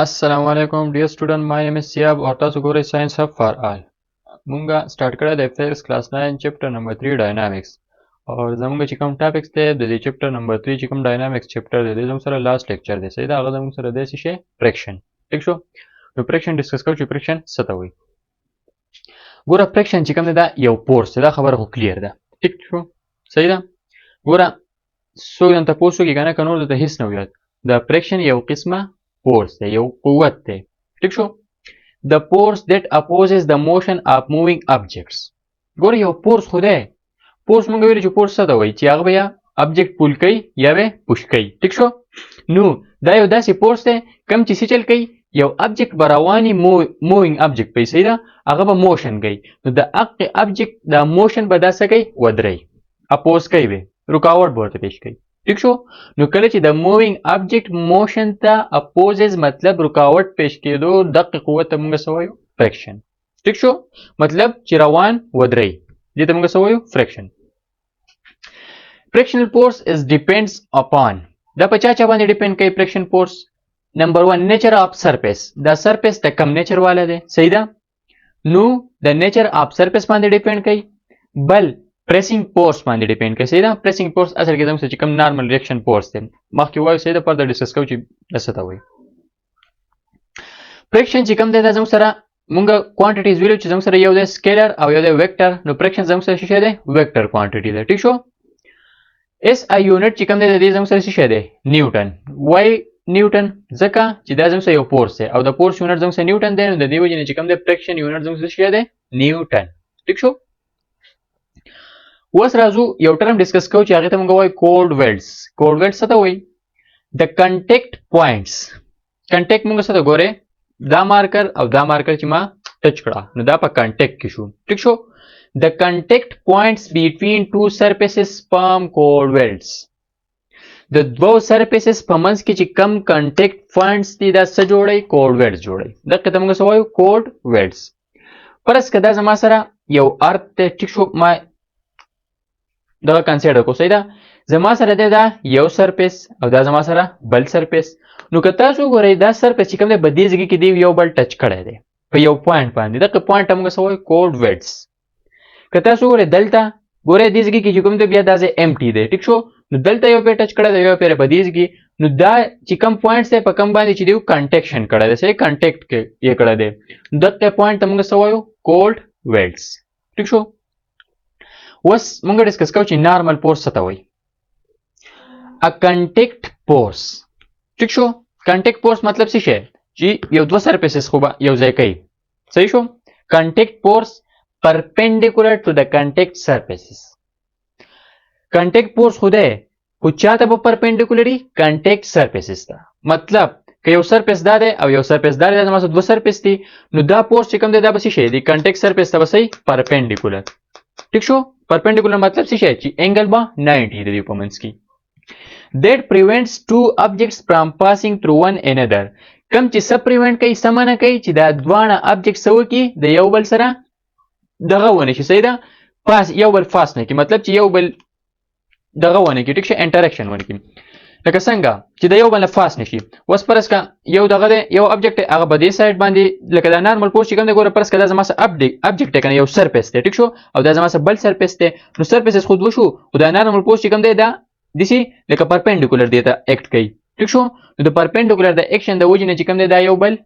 السلام علیکم ډیر سټوډنټ ما یم سیاب او تاسو ګورئ ساينس هب فار آل مونږه سٹارټ کړی د فزکس کلاس 9 چپټر نمبر 3 ډاینامیکس او زمونږ چې کوم ټاپکس دی د دې چپټر نمبر 3 چې کوم ډاینامیکس چپټر دی زموږ سره لاست لیکچر دی صحیح دا هغه زموږ سره دی څه شی فریکشن ٹھیک شو نو فریکشن ډیسکس کوو چې فریکشن څه ته وایي ګوره فریکشن چې کوم دی دا یو فورس دی دا خبره خو کلیر ده ٹھیک شو صحیح ده ګوره څوک دلته پوه شو کې کنه که نور درته هیڅ نه ویل د فریکشن یو قسمه force دی یو قوت دی ٹھیک شو the force that opposes the motion of moving objects ګوره یو فورس خو دی فورس مونږ ویلو چې فورس څه ته وایي چې هغه به یا ابجیکټ پول کوي یا به پوش کوي ٹھیک شو نو دا یو داسې فورس دی کوم چې څه چل کوي یو ابجیکټ به رواني مووینګ ابجیکټ په صحیح ده هغه به موشن کوي نو د هغې ابجیکټ دا موشن به دا څه کوي ودروي اپوز کوي به رکاوټ به ورته پیش کوي ٹھیک شو نو کله چې د مووینګ ابجیکټ موشن ته اپوزز مطلب رکاوټ پیش کېدو دغه قوت ته موږ څه وایو فریکشن ٹھیک شو مطلب چې روان ودرئ دې ته موږ څه وایو فریکشن frictional force is depends upon دا په چا باندې ډیپند کوي friction force نمبر 1 nature of surface دا surface ته کم نیچر والا دی صحیح ده نو د nature of surface باندې ډیپند کوي بل پریسینګ فورس باندې ډیپند کوي صحیح ده پریسینګ فورس اصل کې زموږ چې کوم نارمل ریاکشن فورس دی مخکې وایو صحیح ده پر د ډسکس کوو چې څه ته وایي فریکشن چې کوم دی دا زموږ سره مونږ کوانټیټیز ویلو چې زموږ سره یو دی سکیلر او یو دی ویکټر نو فریکشن زموږ سره څه دی ویکټر کوانټیټي ده ٹھیک شو اس ای یونټ چې کوم دی د دې زموږ سره څه دی نیوټن وای نیوټن ځکه چې دا زموږ سره یو فورس دی او د فورس یونټ زموږ سره نیوټن دی نو د دې وجې نه چې کوم دی فریکشن یونټ زموږ سره څه دی نیوټن ٹھیک شو اوس راځو یو ټرم ډسکس کوو چې هغې ته موږ وایو کوډ ویلډز کوډ ویلډ څه ته وایي د کنټیکټ پوینټس کنټیکټ موږ څه ته ګورې دا مارکر او دا مارکر چې ما ټچ کړه نو دا په کنټیکټ کې شو ټیک شو د کنټیکټ پوینټس بټوین ټو سرفیسز فارم کوډ ویلډز د دوو سرفیسز په منځ کې چې کم کنټیکټ پوینټس دي دا څه جوړوي کوډ ویلډز جوړوي دغه ته موږ څه وایو کوډ ویلډز فرض که دا زما سره یو ارت دی ټیک شو ما دغه کنسیډر کو صحیح ده زما سره دی دا یو سرفیس او دا زما سره بل سرفیس نو که تاسو ګورئ دا سرفیس چې کوم دی په دې ځای کې دی یو بل ټچ کړی دی په یو پوینټ باندې دغه پوینټ ته موږ څه وایو کوډ ویلډز که تاسو ګورئ دلته ګورئ دې ځای کې چې کوم دی بیا دا ځای امټي دی ټیک شو نو دلته یو پې ټچ کړی دی یو پې په دې ځای کې نو دا چې کوم پوینټس دی په کوم باندې چې دی کنټیکشن کړی دی صحیح کنټیکټ یې کړی دی دغه پوینټ ته موږ څه وایو کوډ ویلډز ټیک شو اوس موږ ډسکس کوو چې نارمل فورس څه ته وایي ا کنټیکټ فورس ټیک شو کنټیکټ فورس مطلب څه شی چې یو دوه سرفیسز خو به یو ځای کوي صحیح شو کنټیکټ فورس perpendicular to the contact surfaces کنټیکټ فورس خو دی خو چاته به پرپینډیکولري کنټیکټ سرفیسز ته مطلب که یو سرفیس دا دی او یو سرفیس دا دی زما سره دوه سرفیس دي نو دا فورس چې کوم دی دا به څه شی دی کنټیکټ سرفیس ته به صحیح پرپینډیکولر ټیک شو پرپینډیکولر مطلب څه شی چې انګل به 90 دی په منځ کې that prevents two objects from passing through one another کم چې څه پریوینټ کوي څه منع کوي چې دا دواړه ابجیکټ څه وکړي د یو بل سره دغه ونه شي صحیح ده پاس یو بل فاس نه کړي مطلب چې یو بل دغه ونه کړي ټیک شي انټریکشن ونه کړي لکه څنګه چې د یو بل نه فاس نشي اوس فرض کا یو دغه دی یو ابجیکټ هغه په دې سایډ باندې لکه دا نارمل پوسټ چې کوم دی ګوره فرض کا دا زما سره ابجیکټ دی کنه یو سرفیس دی ټیک شو او دا زما سره بل سرفیس دی نو سرفیسز خود وشو او دا نارمل پوسټ چې کوم دی دا دسی لکه پرپینډیکولر دی ته اکټ کوي ټیک شو نو د پرپینډیکولر د اکشن د وجې نه چې کوم دی دا یو بل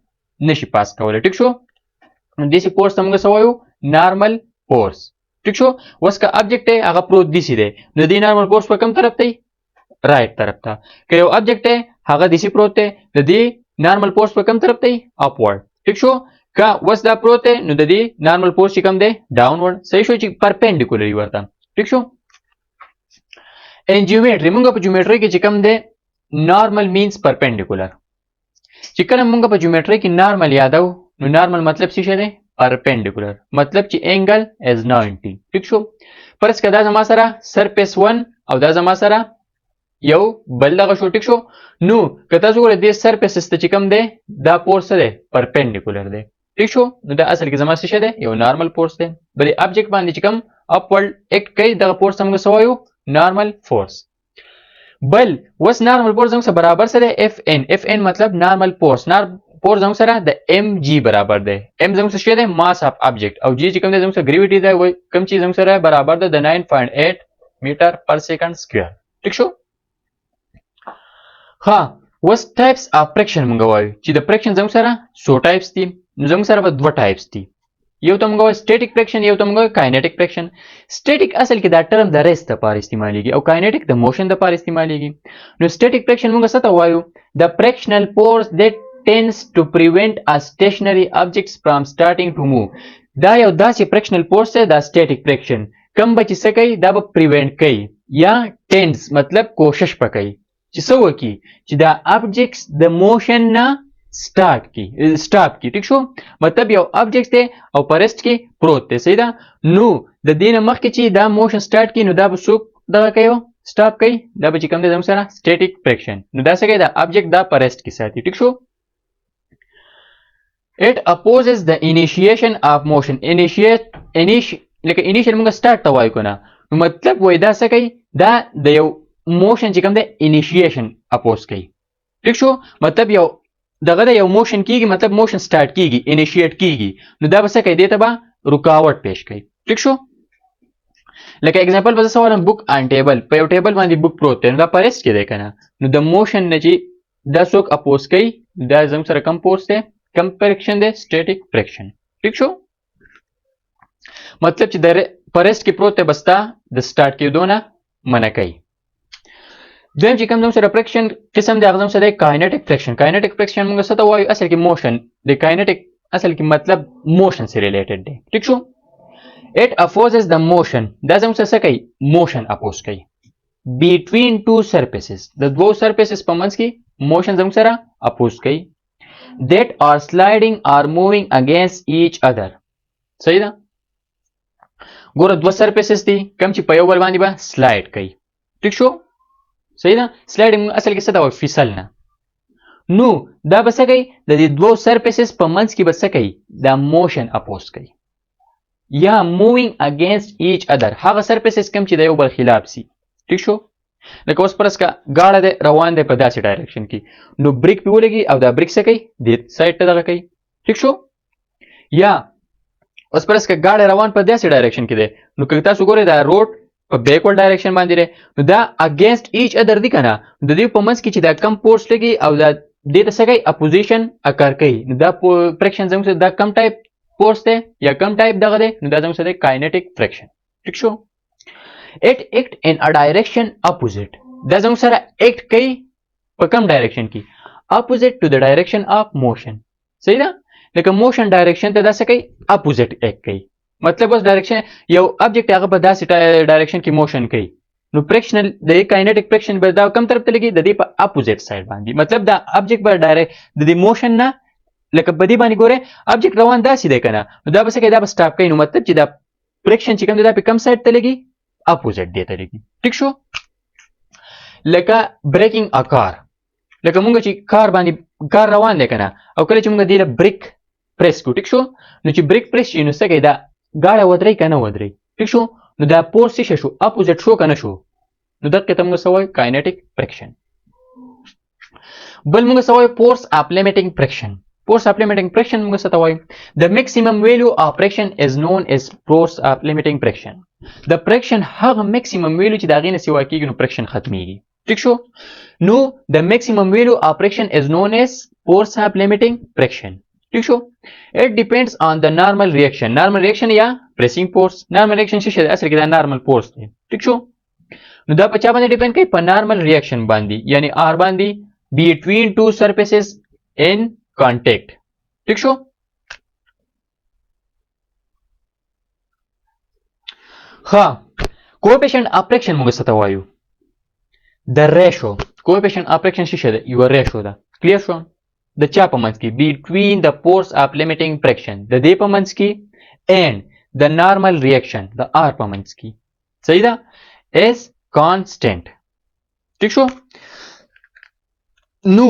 نشي پاس کولی ټیک شو نو دسی فورس ته موږ څه وایو نارمل فورس ټیک شو اوس که ابجیکټ دی هغه پروت دسی دی نو د دې نارمل فورس په کوم طرف دی رائټ طرف ته که یو ابجیکټ دی هغه دسی پروت دی د دې نارمل فورس په کوم طرف دی اپورډ ټیک شو که اوس دا پروت دی نو د دې نارمل فورس چې کوم دی ډاونورډ صحیح شو چې پرپینډیکولري ورته ټیک شو ان جیومټري موږ په جیومټري کې چې کوم دی نارمل مینز پرپینډیکولر چې کله موږ په جیومټري کې نارمل یادو نو نارمل مطلب څه شی دی پرپینډیکولر مطلب چې انګل از 90 ٹھیک شو فرض کړه دا زما سره سرفیس 1 او دا زما سره یو بل دغه شو ټیک شو نو که تاسو ګورئ دې سرفیسز ته چې کوم دی دا فورس دی پرپینډیکولر دی ټیک شو نو دا اصل کې زما څه شی دی یو نارمل فورس دی بلې ابجیکټ باندې چې کوم اپورډ اکټ کوي دغه فورس موږ څه وایو نارمل فورس بل وس نارمل فورس موږ سره برابر سره اف ان مطلب نارمل فورس فورس زموږ سره د ام جی برابر دی. ام زموږ سره څه دی؟ ماس اف ابجیکټ. او جی چې کوم دی زموږ سره ګریویټي دی، وای کوم چې زموږ سره برابر دی د 9.8 میټر پر سیکنډ سکوير. ٹھیک شو؟ ها وس ټایپس اف فرکشن مونږ وایو چې د فرکشن زموږ سره سو ټایپس دي. نو زموږ سره به دوه ټایپس دي. یو ته مونږ وایو سټیټیک فرکشن، یو ته مونږ وایو کاینیټیک فرکشن. سټیټیک اصل کې دا ټرم د ریست لپاره استعمالیږي او کاینیټیک د موشن لپاره استعمالیږي. نو سټیټیک فرکشن مونږ څه ته وایو؟ د فرکشنل فورس that tends to prevent a stationary objects from starting to move. دا یو داسې فرکشنل فورس دی دا سټیټیک فرکشن کوم به چې څه کوي دا به پریوینټ کوي یا ټینس مطلب کوشش پکوي چې څه وکړي چې دا ابجیکټس د موشن نه سٹاپ کی. ٹھیک شو؟ مطلب یو ابجیکټ دی او پرست کې پروت دی. صحیح ده؟ نو د دې نه مخکې چې دا موشن سٹارټ کی نو دا به څوک دغه کوي سٹاپ کوي؟ دا به چې کوم دی زموږ سره سټیټیک فرکشن. نو دا څه کوي؟ دا ابجیکټ دا پرست کې ساتي. ٹھیک شو؟ It opposes the initiation of motion. لکه initial موږ سٹارټ ته وایو کنه، نو مطلب وای دا څه کوي؟ دا د یو موشن چې کوم دی انیشیشن اپوز کوي. ٹھیک شو؟ مطلب یو دغه د یو موشن کیږي، مطلب موشن سٹارټ کیږي، انیشیټ کیږي، نو دا به څه کوي؟ دې ته به رکاوټ پیش کوي. ٹھیک شو؟ لکه اگزامپل به زه څه وایم؟ بک آن ټیبل. په یو ټیبل باندې بک پروت دی، نو دا پرست کې دی کنه، نو د موشن نه چې دا څوک اپوز کوي دا زموږ سره کم فورس دی، کم فرکشن دی، سټیټیک فرکشن. ٹھیک شو؟ مطلب چې د پرست کې پروت دی بس دا د سٹارټ کېدو نه منع کوي. دویم چې کوم زموږ سره فرکشن قسم دی هغه زموږ سره دی کاینیټیک فرکشن. کاینیټیک فرکشن موږ څه ته وایو؟ اصل کې موشن د کاینیټیک اصل کې مطلب موشن سره ریلیټډ دی. ٹھیک شو؟ It opposes the motion. دا زموږ سره څه کوي؟ موشن اپوز کوي. Between two surfaces. د دوو سرفیسز په منځ کې موشن زموږ سره اپوز کوي. That are sliding or moving against each other. صحیح ده؟ ګوره دوه سرفیسز دي کوم چې په یو بل باندې به سلایډ کوي. ٹھیک شو؟ صحیح ده؟ سلایډینګ اصل کې څه ته وایي؟ فیصل نه. نو دا به څه کوي؟ د دې دوو سرفیسز په منځ کې به څه کوي؟ دا موشن اپوز کوي یا مووینګ اگینسټ ایچ ادر. هغه سرفیسز کوم چې د یو بل خلاف سي. ٹھیک شو؟ لکه اوس پرس کا گاړه دی روان دی په داسې ډایرکشن کې، نو بریک پې ولګي او دا بریک څه کوي؟ دې سایډ ته دغه کوي. ٹھیک شو؟ یا اوس پرس کا گاړه روان په داسې ډایرکشن کې دی، نو که تاسو ګورئ دا روډ په بیکورډ ډایرکشن باندې دی، نو دا اگینسټ ایچ ادر دی کنه، د دې په منځ کې چې دا کم فورس لګي او دا دې ته څه کوي؟ اپوزیشن اکر کوي. نو دا فرکشن زموږ سره دا کم ټایپ فورس دی یا کم ټایپ دغه دی، نو دا زموږ سره کاینیټیک فرکشن. ٹھیک شو؟ It act in a direction opposite. دا زموږ سره اکټ کوي په کم ډایرکشن کې؟ اپوزیټ ټو د ډایرکشن اف موشن. صحیح ده؟ لکه موشن ډایرکشن ته دا څه کوي؟ اپوزیټ اکټ کوي. مطلب اوس ډایرکشن یو ابجیکټ هغه په داسې ډایرکشن کې موشن کوي، نو فرکشنل د کاینیټیک فرکشن به دا کم طرف ته لګي؟ د دې په اپوزیټ سایډ باندې. مطلب دا ابجیکټ به ډایرکټ د دې موشن نه لکه په دې باندې ګوره ابجیکټ روان داسې دی کنه، نو دا به څه کوي؟ دا به سټاپ کوي. نو مطلب چې دا فرکشن چې کوم دی دا په کم سایډ ته لګي؟ اپوزیټ دی ته لګي. ٹھیک شو؟ لکه بریکینګ ا کار. لکه مونږ چې کار باندې کار روان دی کنه، او کله چې مونږ دې له بریک پریس کو. ٹھیک شو؟ نو چې بریک پریس شي نو څه کوي؟ دا گاړه ودرې کنه ودرې. ٹھیک شو؟ نو دا فورس څه شو؟ اپوزیټ شو کنه شو؟ نو دغه ته موږ څه وایو؟ کاینیټیک فرکشن. بل موږ څه وایو؟ فورس اف لیمیټینګ فرکشن. Force of limiting friction موږ څه ته وایو؟ The maximum value of friction is known as force of limiting friction. د friction هغه maximum value چې د هغې نه سیوا کېږي نو friction ختمیږي. ٹھیک شو؟ نو the maximum value of friction is known as force of limiting friction. ٹھیک شو؟ It depends on the normal reaction. Normal reaction یا pressing force. Normal reaction څه شی دی؟ اصل کې دا normal force دی. ٹھیک شو؟ نو دا په چا باندې ډیپند کوي؟ په normal reaction باندې، یعنی R باندې between two surfaces in contact. ٹھیک شو؟ ها coefficient of friction موږ څه ته وایو؟ د ریشو. coefficient of friction څه شی دی؟ یو ریشو ده. کلیر شو؟ د چا په منځ کې؟ between the force of limiting friction. د دې په منځ کې and the normal reaction د R په منځ کې. صحیح ده؟ is constant. ٹھیک شو؟ نو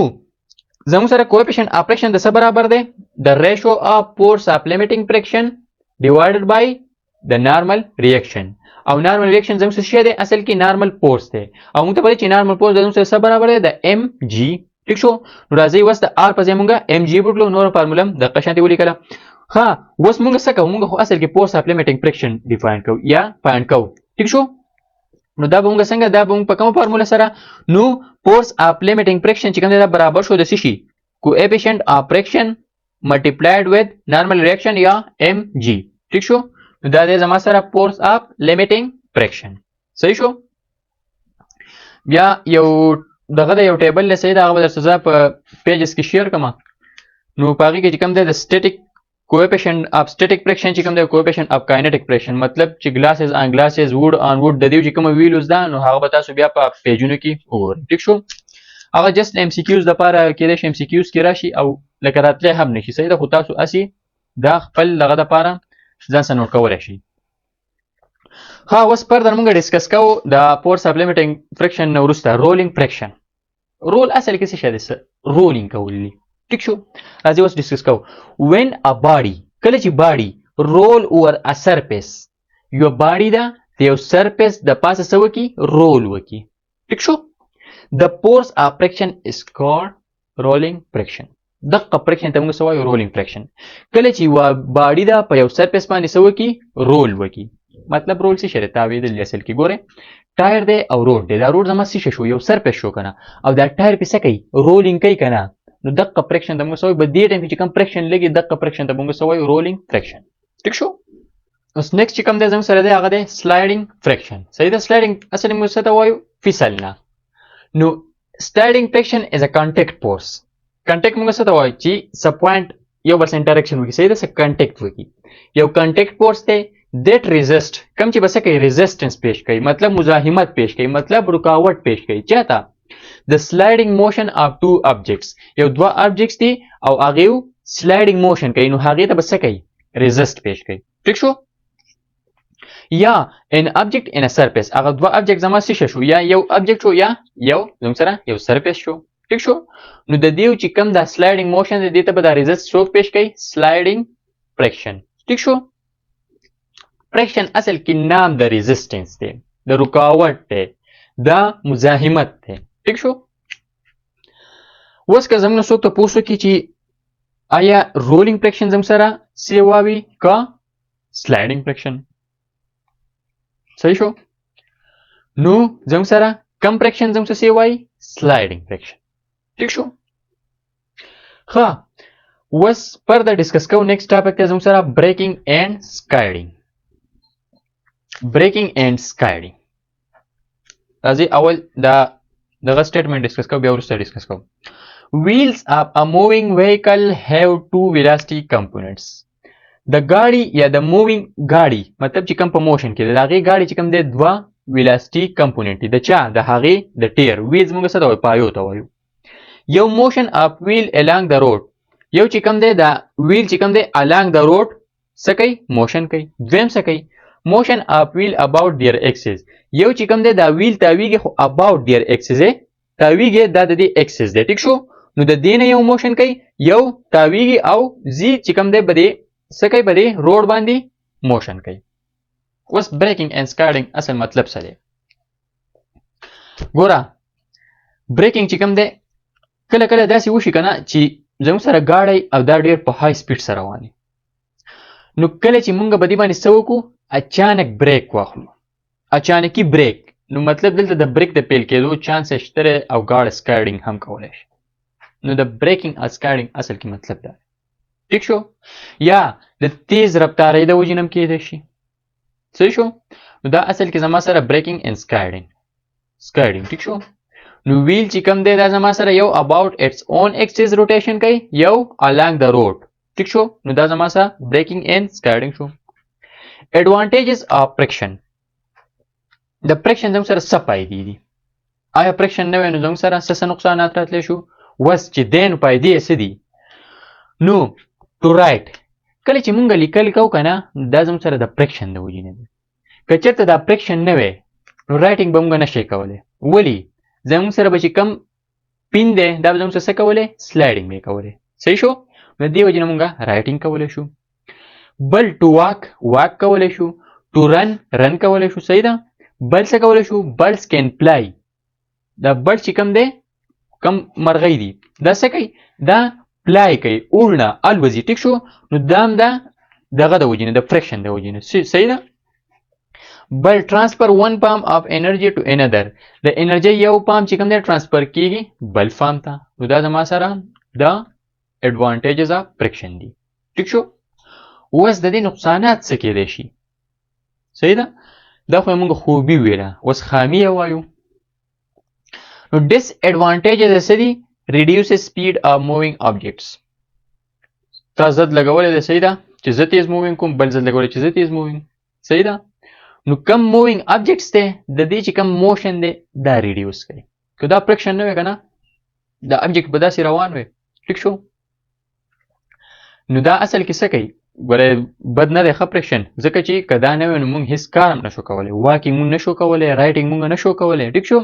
زموږ سره coefficient of friction د څه برابر دی؟ د ratio of force of limiting friction divided by the normal reaction. او normal reaction زموږ څه شی دی؟ اصل کې normal force دی، او موږ ته پته چې normal force د زموږ سره څه برابر دی؟ د mg ٹھیک شو نو راځي وس د ار په ځای مونږه ام جی بوتلو نور فارمولا د قشانتي ولیکله ها وس مونږ څه کوو مونږ خو اصل کې فورس اف لیمیټینګ فریکشن ډیفاین کوو یا فایند کوو ټیک شو نو دا به مونږ څنګه دا به مونږ په کومه فارمولا سره نو فورس اف لیمیټینګ فریکشن چې کوم دی دا برابر شو د څه شي کوافیشنٹ اف فریکشن ملټیپلایډ وذ نارمل ریاکشن یا ام جی ٹھیک شو نو دا دی زما سره فورس اف لیمیټینګ فریکشن صحیح شو بیا یو دغه یو ټیبل لسه دا هغه درته زه په پیجز کې شیر کوم نو پاږي کې کوم دی د سټیټیک کوافیشنٹ اف سټیټیک فریکشن چې کوم دی کوافیشنٹ اف کاینټیک فریکشن مطلب چې گلاسز ان گلاسز ووډ ان ووډ د دې چې کوم ویلوز ده نو هغه به تاسو بیا په پیجونو کې وګورئ ٹھیک شو هغه جست ام سی کیوز لپاره کېدای شي ام سی کیوز کې راشي او لکه راتلې هم نشي صحیح ده خو تاسو اسی دا خپل دغه لپاره ځان سره نوٹ کولی شي ها اوس فردر موږ ډیسکس کوو د فورس اف لیمیټینګ فریکشن نه وروسته رولینګ فریکشن رول اصل کې څه شی دی رولینګ کول دي ٹھیک شو راځي اوس ډیسکس کوو وین ا باډي کله چې باډي رول اوور ا سرفیس یو باډي دا د یو سرفیس د پاسه څه وکي رول وکي ټیک شو د فورس اف فریکشن از کالډ رولینګ فریکشن دغه فریکشن ته موږ څه وایو رولینګ فریکشن کله چې یو باډي دا په یو سرفیس باندې څه وکي رول وکي مطلب رول څه شی دی تاویدل اصل کې ګوره ټایر دی او روډ دی دا روډ زما څه شو یو سرفیس شو کنه او دا ټایر په څه کوي رولینګ کوي کنه نو دغه فریکشن ته موږ څه وایو په دې ټایم کې چې کوم فریکشن لګي دغه فریکشن ته موږ څه وایو رولینګ فریکشن ټیک شو اوس نیکسټ چې کوم دی زموږ سره دی هغه دی سلایډینګ فریکشن صحیح ده سلایډینګ اصل موږ څه ته وایو فیصلنا نو سلایډینګ فریکشن از ا کانټیکټ فورس کانټیکټ موږ څه ته وایو چې سب پوینټ یو بل سره انټریکشن وکړي صحیح ده څه کانټیکټ وکړي یو کانټیکټ فورس دی that resist کم چې بس کوي resistance پیش کوي مطلب مزاحمت پیش کوي مطلب رکاوټ پیش کوي چاته the sliding motion of two objects یو دوه objects دي او هغه sliding motion کوي نو هغه ته بس کوي resist پیش کوي ٹھیک شو یا an object in a surface هغه دوه object زما څه شو یا یو object شو یا یو زموږ سره یو surface شو ٹھیک شو نو د دې چې کم دا sliding motion دي ته به دا resist څوک پیش کوي sliding friction ٹھیک شو فریکشن اصل کې نام د ریزिस्टेंस دی د رکاوټ دی د مزاحمت دی ٹھیک شو اوس که زموږ څوک ته پوښتنه کوي چې آیا رولینګ فریکشن زموږ سره سیواوي کا سلایډینګ فریکشن صحیح شو نو زموږ سره کم فریکشن زموږ سره سیواوي سلایډینګ فریکشن ٹھیک شو ها اوس فردر ډیسکس کوو نیکسټ ټاپک ته زموږ سره بریکینګ اینڈ سکایډینګ breaking and skiding راځي اول دغه statement discuss کوو بیا ورسته discuss کوو wheels of a moving vehicle have two velocity components د gaړي یا د moving gaړي مطلب چې کوم په موشن کې د هغه gaړي چې کوم د دوه velocity component دي د چا د هغه د ټیر wheels موږ څه ته پایو ته وایو یو motion of wheel along the road یو چې کوم د wheel چې کوم د along the road څه کوي موشن کوي دویم څه کوي motion of wheel about their axis یو چې کوم دی دا ویل تاویږي خو about their axis تاویږي دا د دې axis دی ټیک شو نو د دې نه یو موشن کوي یو تاویږي او زی چې کوم دی بده څه کوي بده روډ باندې موشن کوي اوس بریکینګ اینڈ سکایډینګ اصل مطلب څه دی ګوره بریکینګ چې کوم دی کله کله داسې وشي کنه چې زموږ سره گاډي او دا ډیر په های سپیډ سره رواني نو کله چې مونږ بدی باندې څه وکړو اچانک بریک واخلو اچانکی بریک نو مطلب دلته د بریک د پیل کېدو چانس شته او گاډ سکایډینګ هم کولای شي نو د بریکینګ او سکایډینګ اصل کې مطلب دا ٹھیک شو یا د تیز رفتارۍ د وجې نم کېدای شي صحیح شو نو دا اصل کې زما سره بریکینګ اینڈ سکایډینګ ٹھیک شو نو ویل چې کوم دی دا زما سره یو about its own axis rotation کوي یو along the road ٹھیک شو نو دا زما سره بریکینګ اینڈ سکایډینګ شو advantages of friction د friction زموږ سره څه فایدې دي آیا friction نه وي نو زموږ سره څه نقصانات راتلی شو وس چې دی نو فایدې څه دي نو to write کله چې مونږ لیکل کوو که نه دا زموږ سره د friction د وجې نه دي که چېرته دا friction نه وی نو رایټینګ به مونږ نشئ کولی ولې زموږ سره به چې کم پین دی دا به زموږ سره څه کولی سلایډینګ به یې کولی صحیح شو نو دې وجې نه مونږ رایټینګ کولی شو بل ټو واک کولی شو ټو رن کولی شو صحیح ده بل څه کولی شو برډز کین فلای دا برډ چې کوم دی کم مرغۍ دي دا څه کوي دا پلای کوي اورنه الوزي ټیک شو نو دا هم دا دغه د وجې نه د فرکشن د وجې نه صحیح ده بل transfer one form of energy to another د انرژي یو پام چې کوم دی ترانسفر کیږي بل فارم ته نو دا زما سره د advantages of friction دي ټیک شو اوس د دې نقصانات څه کېدای شي صحیح ده دا خو موږ خوبي ویله اوس خامي وایو نو disadvantages څه دي reduces speed of moving objects تا زد لګولې ده صحیح ده چې زه تیز مووینګ کوم بل زد لګولې چې زه تیز مووینګ صحیح ده نو کم مووینګ ابجیکټس ته د دې چې کم موشن دی دا ریډیوس کوي که دا فرکشن نه وي که نه دا ابجیکټ به داسې روان وي ټیک شو نو دا اصل کې څه کوي ګوره بد نه دی ښه فرکشن ځکه چې که دا نه وي نو موږ هېڅ کار هم نشو کولی واکینګ موږ نشو کولی رایټینګ موږ نشو کولی ټیک شو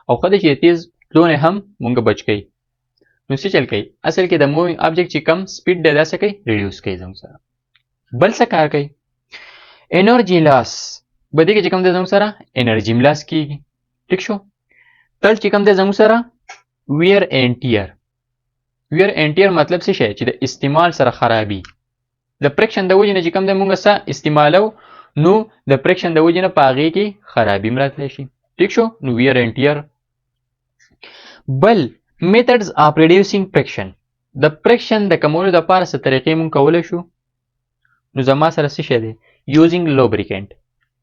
او ښه دی چې تیز تلونې هم موږ بچ کوي نو څه چل کوي اصل کې د مووینګ ابجیکټ چې کم سپیډ دی دا څه کوي ریډیوس کوي زموږ سره بل څه کار کوي انرژي لاس بدې کې چې کوم دی زموږ سره انرژي هم لاس کېږي ټیک شو تل چې کوم دی زموږ سره ویر اینډ ټیر ویر اینډ ټیر مطلب څه شی چې د استعمال سره خرابي د فرکشن د وجې نه چې کوم دی موږ څه استعمالو نو د فرکشن د وجې نه په هغې کې خرابي هم راتلی شي ټیک شو نو ویر اینډ ټیر بل methods of reducing friction د فرکشن د کمولو دپاره څه طریقې موږ کولی شو نو زما سره څه شی دی using lubricant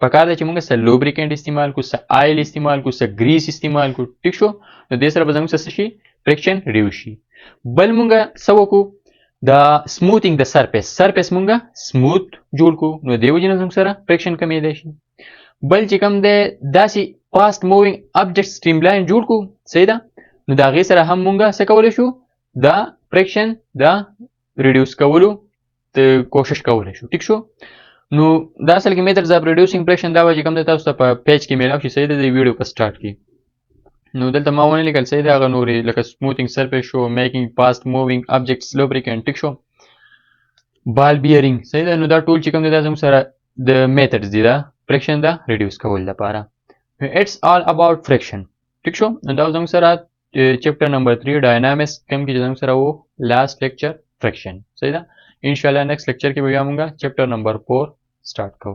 پکار ده چې موږ څه lubricant استعمال کړو څه آیل استعمال کړو څه ګریس استعمال کړو ټیک شو نو دې سره به زموږ څه شي فرکشن ریډیوس شي بل موږ څه وکړو د سموتینګ د سرفیس موږ سموت جوړ کړو نو دې وجې نه زموږ سره فرکشن کمیدای شي بل چې کوم دی داسې فاست مووینګ ابجیکټ سټریملاین جوړ کړو صحیح ده نو د هغې سره هم موږ څه کولی شو د فرکشن د ریډیوس کولو کوشش کولی شو ټیک شو نو دا اصل کې میتھډز اف ریډیوسینګ فرکشن دا وایي چې کوم دی تاسو ته په پیج کې میلاو شي صحیح ده د ویډیو په سټارټ کې نو دلته ما ونه لیکل صحیح ده هغه نورې لکه سموتینګ سرفیس شو میکینګ فاست مووینګ ابجیکټس لوبریکینټ ټیک شو بال بیرینګ صحیح ده نو دا ټول چې کوم دی دا زموږ سره د میتھډز دي دا فرکشن د ریډیوس کولو لپاره اټس آل اباؤټ فرکشن ټیک شو نو دا زموږ سره چپټر نمبر 3 ډاینامکس کوم کې چې زموږ سره وو لاست لیکچر فرکشن صحیح ده ان شاء الله نیکسٹ لیکچر کې به بیا موږ چپټر نمبر 4 स्टार्ट करो।